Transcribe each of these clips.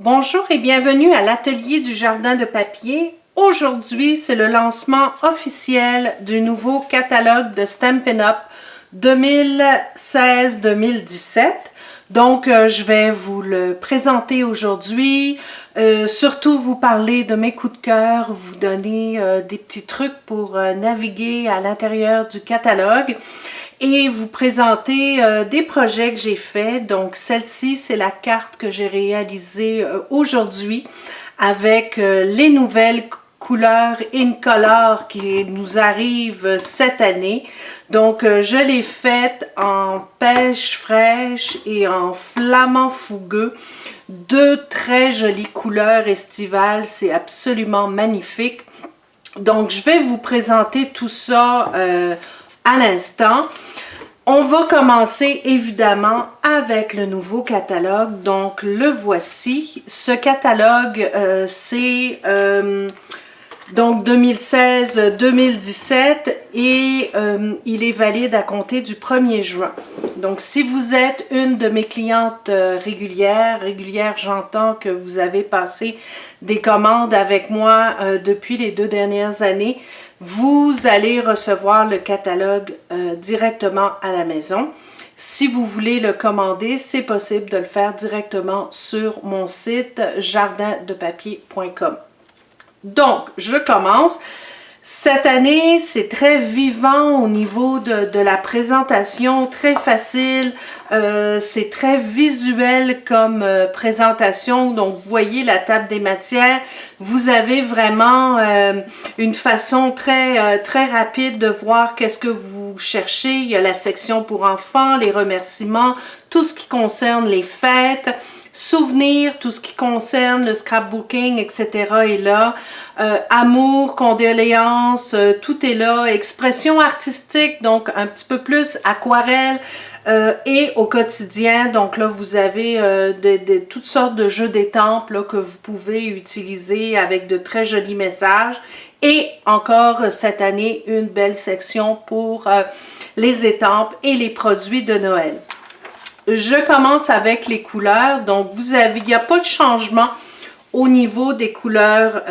Bonjour et bienvenue à l'atelier du jardin de papier. Aujourd'hui, c'est le lancement officiel du nouveau catalogue de Stampin' Up! 2016-2017. Donc, je vais vous le présenter aujourd'hui, surtout vous parler de mes coups de cœur, vous donner des petits trucs pour naviguer à l'intérieur du catalogue et vous présenter des projets que j'ai faits. Donc, celle-ci, c'est la carte que j'ai réalisée aujourd'hui avec les nouvelles couleurs Incolor qui nous arrivent cette année. Donc, je l'ai faite en pêche fraîche et en flamand fougueux. Deux très jolies couleurs estivales, c'est absolument magnifique. Donc, je vais vous présenter tout ça à l'instant. On va commencer évidemment avec le nouveau catalogue. Donc, le voici. Ce catalogue, c'est donc 2016-2017 et il est valide à compter du 1er juin. Donc, si vous êtes une de mes clientes régulières, j'entends que vous avez passé des commandes avec moi depuis les 2 dernières années, vous allez recevoir le catalogue directement à la maison. Si vous voulez le commander, c'est possible de le faire directement sur mon site jardindepapier.com. Donc, je commence. Cette année, c'est très vivant au niveau de la présentation, très facile, c'est très visuel comme présentation. Donc, vous voyez la table des matières, vous avez vraiment une façon très rapide de voir qu'est-ce que vous cherchez. Il y a la section pour enfants, les remerciements, tout ce qui concerne les fêtes. Souvenirs, tout ce qui concerne le scrapbooking, etc. est là. Amour, condoléances, tout est là. Expression artistique, donc un petit peu plus aquarelle et au quotidien. Donc là, vous avez toutes sortes de jeux d'étampes que vous pouvez utiliser avec de très jolis messages. Et encore cette année, une belle section pour les étampes et les produits de Noël. Je commence avec les couleurs. Donc, il n'y a pas de changement au niveau des couleurs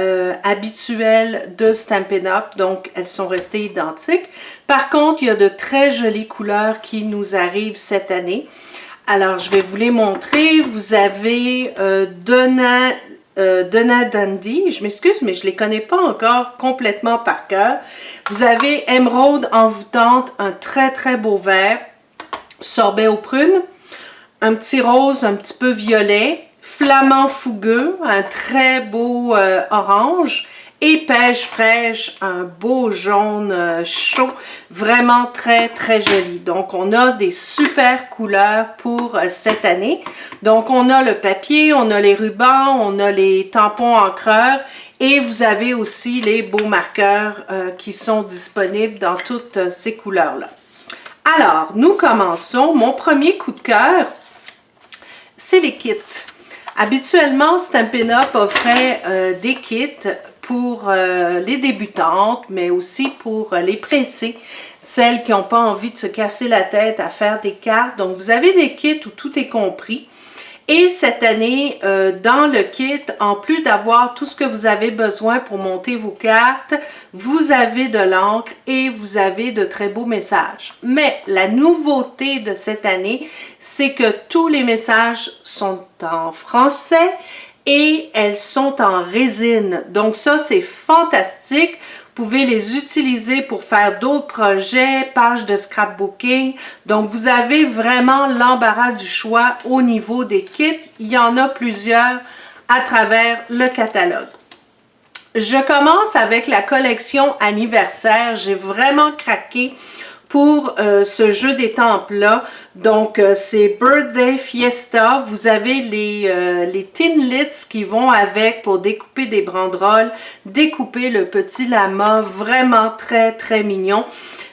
habituelles de Stampin' Up. Donc, elles sont restées identiques. Par contre, il y a de très jolies couleurs qui nous arrivent cette année. Alors, je vais vous les montrer. Vous avez Donna Dundee. Je m'excuse, mais je ne les connais pas encore complètement par cœur. Vous avez Émeraude envoûtante, un très beau vert. Sorbet aux prunes. Un petit rose, un petit peu violet, flamand fougueux, un très beau orange et pêche fraîche, un beau jaune chaud, vraiment très joli. Donc, on a des super couleurs pour cette année. Donc, on a le papier, on a les rubans, on a les tampons encreurs et vous avez aussi les beaux marqueurs qui sont disponibles dans toutes ces couleurs-là. Alors, nous commençons. Mon premier coup de cœur, c'est les kits. Habituellement, Stampin' Up! Offrait des kits pour les débutantes, mais aussi pour les pressées, celles qui n'ont pas envie de se casser la tête à faire des cartes. Donc, vous avez des kits où tout est compris. Et cette année, dans le kit, en plus d'avoir tout ce que vous avez besoin pour monter vos cartes, vous avez de l'encre et vous avez de très beaux messages. Mais la nouveauté de cette année, c'est que tous les messages sont en français et elles sont en résine. Donc ça, c'est fantastique. Vous pouvez les utiliser pour faire d'autres projets, pages de scrapbooking. Donc, vous avez vraiment l'embarras du choix au niveau des kits. Il y en a plusieurs à travers le catalogue. Je commence avec la collection anniversaire. J'ai vraiment craqué pour ce jeu d'étampes-là. Donc, c'est Birthday Fiesta. Vous avez les tin lids qui vont avec pour découper des banderoles, découper le petit lama. Vraiment très mignon.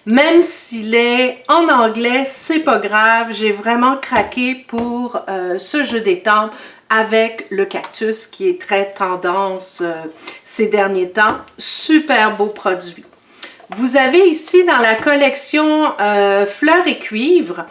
Même s'il est en anglais, c'est pas grave. J'ai vraiment craqué pour ce jeu d'étampes avec le cactus qui est très tendance ces derniers temps. Super beau produit. Vous avez ici dans la collection Fleurs et Cuivre,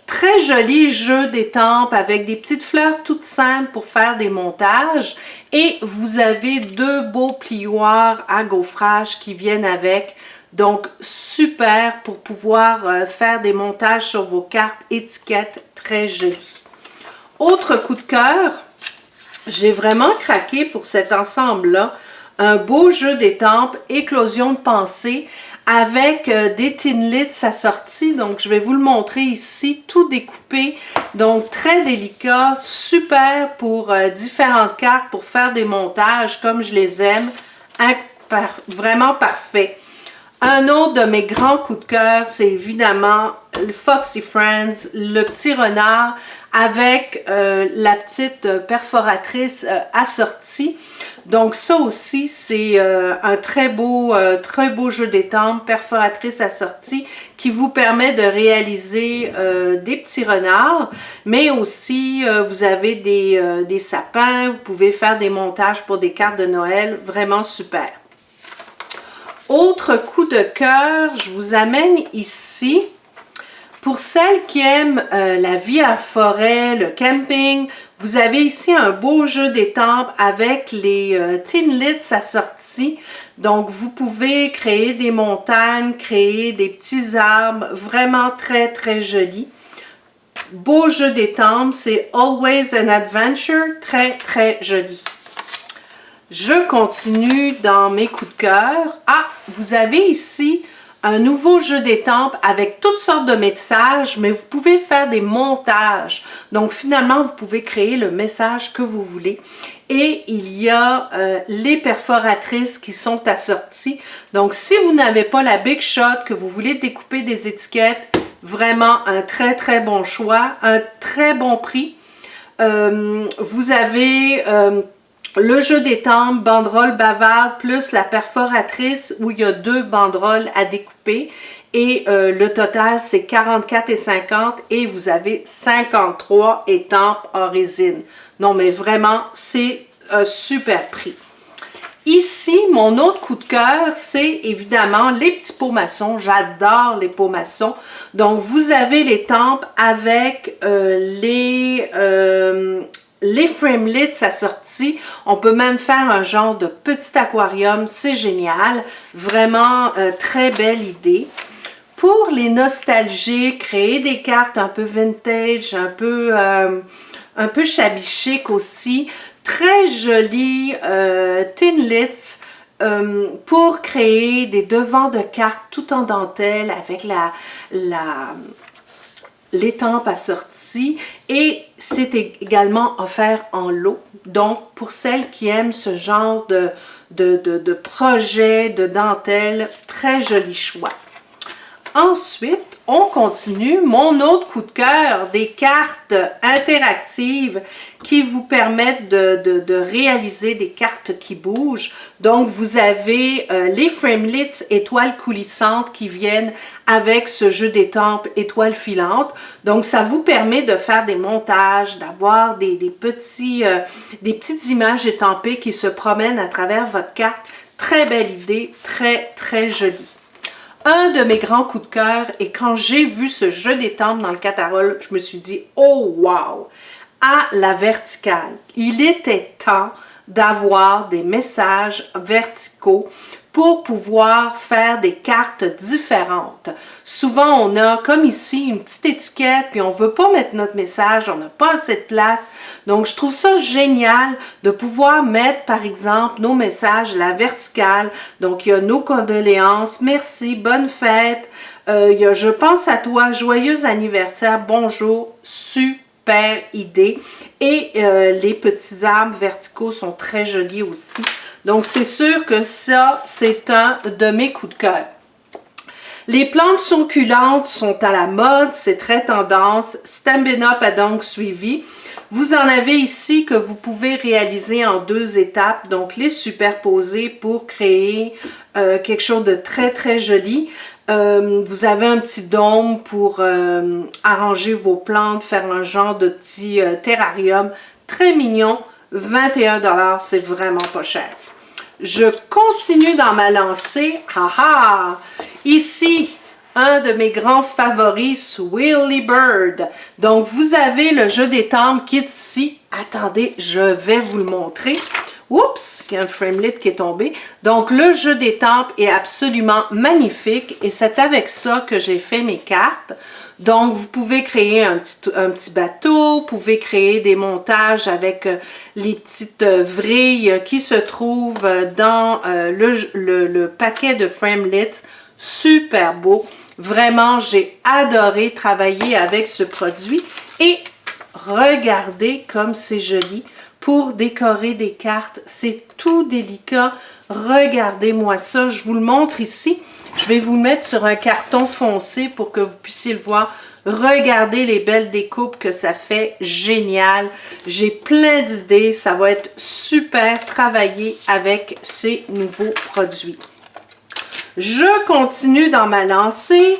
très joli jeu d'étampes avec des petites fleurs toutes simples pour faire des montages. Et vous avez deux beaux plioirs à gaufrage qui viennent avec. Donc, super pour pouvoir faire des montages sur vos cartes étiquettes très jolies. Autre coup de cœur, j'ai vraiment craqué pour cet ensemble-là. Un beau jeu d'étampes, éclosion de pensée, avec des Thinlits assortis. Donc, je vais vous le montrer ici, tout découpé. Donc, très délicat, super pour différentes cartes, pour faire des montages comme je les aime. Vraiment parfait. Un autre de mes grands coups de cœur, c'est évidemment le Foxy Friends, le petit renard avec la petite perforatrice assortie. Donc ça aussi, c'est un très beau jeu d'étampes, perforatrice assortie, qui vous permet de réaliser des petits renards, mais aussi vous avez des sapins, vous pouvez faire des montages pour des cartes de Noël, vraiment super. Autre coup de cœur, je vous amène ici, pour celles qui aiment la vie à forêt, le camping, vous avez ici un beau jeu d'étampes avec les Thinlits assortis. Donc, vous pouvez créer des montagnes, créer des petits arbres, vraiment très, très joli. Beau jeu d'étampes, c'est Always an Adventure, très, très joli. Je continue dans mes coups de cœur. Ah, vous avez ici un nouveau jeu d'étampes avec toutes sortes de messages, mais vous pouvez faire des montages. Donc, finalement, vous pouvez créer le message que vous voulez. Et il y a les perforatrices qui sont assorties. Donc, si vous n'avez pas la Big Shot, que vous voulez découper des étiquettes, vraiment un très, très bon choix, un très bon prix. Vous avez... le jeu d'étampes, banderole bavarde, plus la perforatrice où il y a deux banderoles à découper. Et le total, c'est 44,50 et vous avez 53 étampes en résine. Non, mais vraiment, c'est un super prix. Ici, mon autre coup de cœur, c'est évidemment les petits pots maçons. J'adore les pots maçons. Donc, vous avez les tempes avec les framelits assortis. On peut même faire un genre de petit aquarium. C'est génial. Vraiment, très belle idée. Pour les nostalgiques, créer des cartes un peu vintage, un peu shabby chic aussi. Très jolis Thinlits pour créer des devants de cartes tout en dentelle avec l'étampe assortie, et c'est également offert en lot. Donc, pour celles qui aiment ce genre de projet, de dentelle, très joli choix. Ensuite, on continue. Mon autre coup de cœur, des cartes interactives qui vous permettent de réaliser des cartes qui bougent. Donc, vous avez les framelits étoiles coulissantes qui viennent avec ce jeu d'étampes étoiles filantes. Donc, ça vous permet de faire des montages, d'avoir des petites images étampées qui se promènent à travers votre carte. Très belle idée, très, très jolie. Un de mes grands coups de cœur, et quand j'ai vu ce jeu d'étampes dans le catalogue, je me suis dit « Oh wow !» À la verticale, il était temps d'avoir des messages verticaux pour pouvoir faire des cartes différentes. Souvent, on a, comme ici, une petite étiquette, puis on ne veut pas mettre notre message, on n'a pas assez de place. Donc, je trouve ça génial de pouvoir mettre, par exemple, nos messages à la verticale. Donc, il y a nos condoléances, merci, bonne fête, il y a je pense à toi, joyeux anniversaire, bonjour, super idée. Et les petits arbres verticaux sont très jolis aussi. Donc, c'est sûr que ça, c'est un de mes coups de cœur. Les plantes succulentes sont à la mode, c'est très tendance. Stampin' Up a donc suivi. Vous en avez ici que vous pouvez réaliser en deux étapes, donc les superposer pour créer quelque chose de très, très joli. Vous avez un petit dôme pour arranger vos plantes, faire un genre de petit terrarium très mignon. 21 $, c'est vraiment pas cher. je continue dans ma lancée. Haha! Ici, un de mes grands favoris, Swirly Bird. Donc, vous avez le jeu d'étampes qui est ici. Attendez, je vais vous le montrer. Oups, il y a un framelit qui est tombé. Donc, le jeu d'étampes est absolument magnifique et c'est avec ça que j'ai fait mes cartes. Donc, vous pouvez créer un petit bateau, vous pouvez créer des montages avec les petites vrilles qui se trouvent dans le paquet de framelits. Super beau. Vraiment, j'ai adoré travailler avec ce produit. Et regardez comme c'est joli. Pour décorer des cartes, c'est tout délicat. Regardez-moi ça, je vous le montre ici. Je vais vous le mettre sur un carton foncé pour que vous puissiez le voir. Regardez les belles découpes que ça fait, génial. J'ai plein d'idées, ça va être super travaillé avec ces nouveaux produits. Je continue dans ma lancée.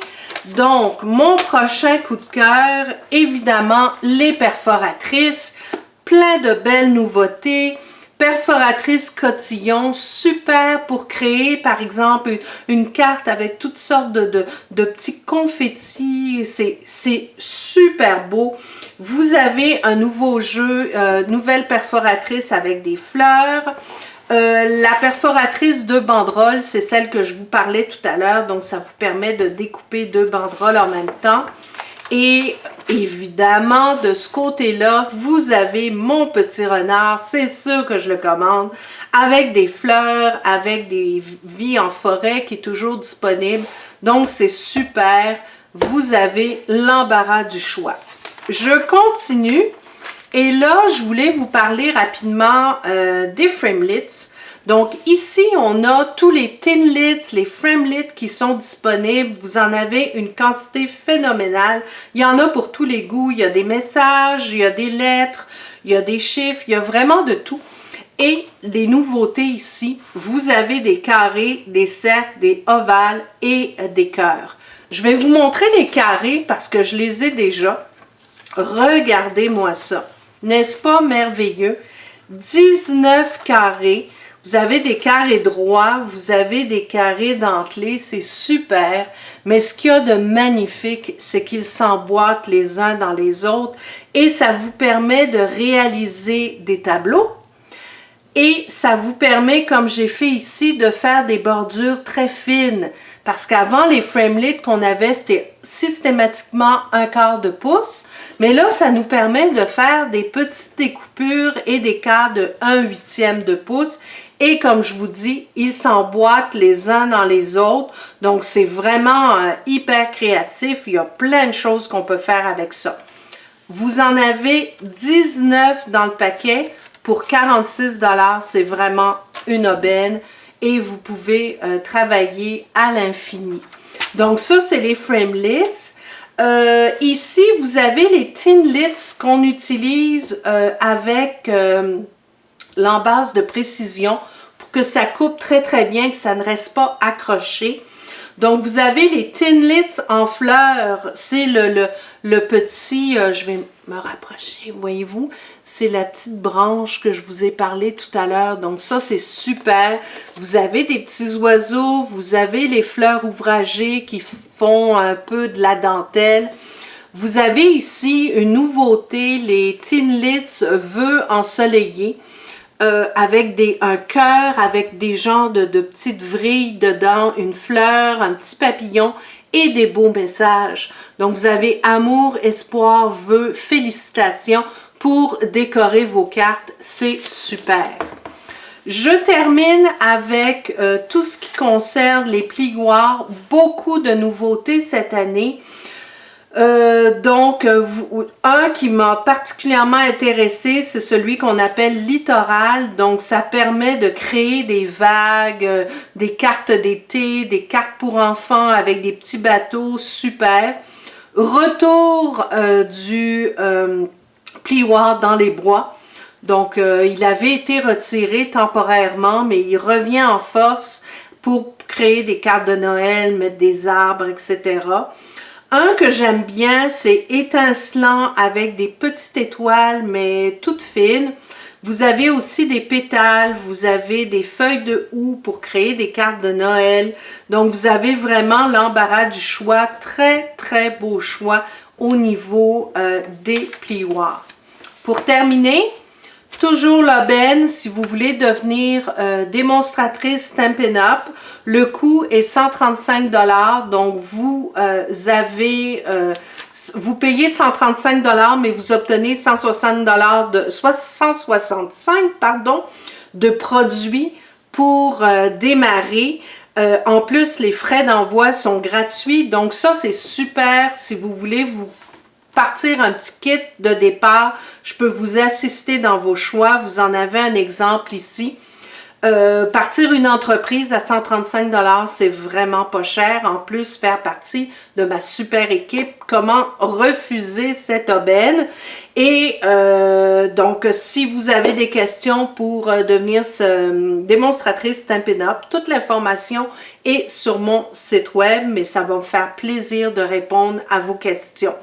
Donc, mon prochain coup de cœur, évidemment, les perforatrices. Plein de belles nouveautés. Perforatrice cotillon, super pour créer par exemple une carte avec toutes sortes de petits confettis, c'est super beau. Vous avez un nouveau jeu, nouvelle perforatrice avec des fleurs. La perforatrice de banderoles, c'est celle que je vous parlais tout à l'heure, donc ça vous permet de découper 2 banderoles en même temps. Et évidemment, de ce côté-là, vous avez mon petit renard, c'est sûr que je le commande, avec des fleurs, avec des vies en forêt qui est toujours disponible. Donc, c'est super. Vous avez l'embarras du choix. Je continue. Et là, je voulais vous parler rapidement des framelits. Donc ici, on a tous les Thinlits, les framelits qui sont disponibles. Vous en avez une quantité phénoménale. Il y en a pour tous les goûts. Il y a des messages, il y a des lettres, il y a des chiffres, il y a vraiment de tout. Et les nouveautés ici, vous avez des carrés, des cercles, des ovales et des cœurs. Je vais vous montrer les carrés parce que je les ai déjà. Regardez-moi ça. N'est-ce pas merveilleux? 19 carrés. Vous avez des carrés droits, vous avez des carrés dentelés, c'est super. Mais ce qu'il y a de magnifique, c'est qu'ils s'emboîtent les uns dans les autres et ça vous permet de réaliser des tableaux. Et ça vous permet, comme j'ai fait ici, de faire des bordures très fines. Parce qu'avant, les framelits qu'on avait, c'était systématiquement 1/4 de pouce. Mais là, ça nous permet de faire des petites découpures et des quarts de 1/8 de pouce. Et comme je vous dis, ils s'emboîtent les uns dans les autres. Donc, c'est vraiment hyper créatif. Il y a plein de choses qu'on peut faire avec ça. Vous en avez 19 dans le paquet. Pour 46 $, c'est vraiment une aubaine et vous pouvez travailler à l'infini. Donc ça, c'est les framelits. Ici, vous avez les Thinlits qu'on utilise avec l'embase de précision pour que ça coupe très très bien, que ça ne reste pas accroché. Donc, vous avez les Thinlits en fleurs, c'est le petit, je vais me rapprocher, voyez-vous, c'est la petite branche que je vous ai parlé tout à l'heure. Donc, ça, c'est super. Vous avez des petits oiseaux, vous avez les fleurs ouvragées qui font un peu de la dentelle. Vous avez ici une nouveauté, les Thinlits vœux ensoleillés. Avec un cœur, avec des genres de petites vrilles dedans, une fleur, un petit papillon et des beaux messages. Donc, vous avez amour, espoir, vœux, félicitations pour décorer vos cartes. C'est super. Je termine avec tout ce qui concerne les plioirs. Beaucoup de nouveautés cette année. Un qui m'a particulièrement intéressé, c'est celui qu'on appelle littoral. Donc, ça permet de créer des vagues, des cartes d'été, des cartes pour enfants avec des petits bateaux, super. Retour du plioir dans les bois. Donc, il avait été retiré temporairement, mais il revient en force pour créer des cartes de Noël, mettre des arbres, etc. Un que j'aime bien, c'est étincelant avec des petites étoiles, mais toutes fines. Vous avez aussi des pétales, vous avez des feuilles de houx pour créer des cartes de Noël. Donc, vous avez vraiment l'embarras du choix. Très, très beau choix au niveau des plioirs. Pour terminer, toujours l'aubaine, si vous voulez devenir démonstratrice Stampin' Up, le coût est 135 $. Donc, vous vous payez 135 $, mais vous obtenez 165 de produits pour démarrer. En plus, les frais d'envoi sont gratuits. Donc, ça, c'est super si vous voulez vous partir un petit kit de départ. Je peux vous assister dans vos choix. Vous en avez un exemple ici. Partir une entreprise à 135 $, c'est vraiment pas cher. En plus, faire partie de ma super équipe. Comment refuser cette aubaine? Et donc, si vous avez des questions pour devenir démonstratrice Stampin' Up, toute l'information est sur mon site web, mais ça va me faire plaisir de répondre à vos questions.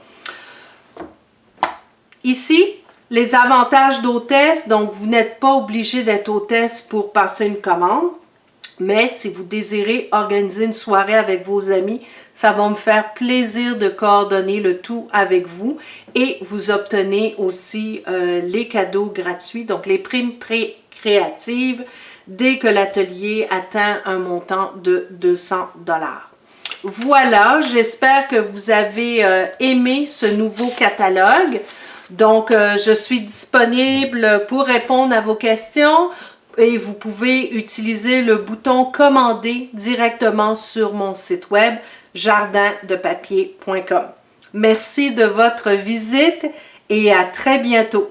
Ici, les avantages d'hôtesse, donc vous n'êtes pas obligé d'être hôtesse pour passer une commande, mais si vous désirez organiser une soirée avec vos amis, ça va me faire plaisir de coordonner le tout avec vous et vous obtenez aussi les cadeaux gratuits, donc les primes créatives dès que l'atelier atteint un montant de 200 $. Voilà, j'espère que vous avez aimé ce nouveau catalogue. Donc, je suis disponible pour répondre à vos questions et vous pouvez utiliser le bouton « Commander » directement sur mon site web jardindepapier.com. Merci de votre visite et à très bientôt.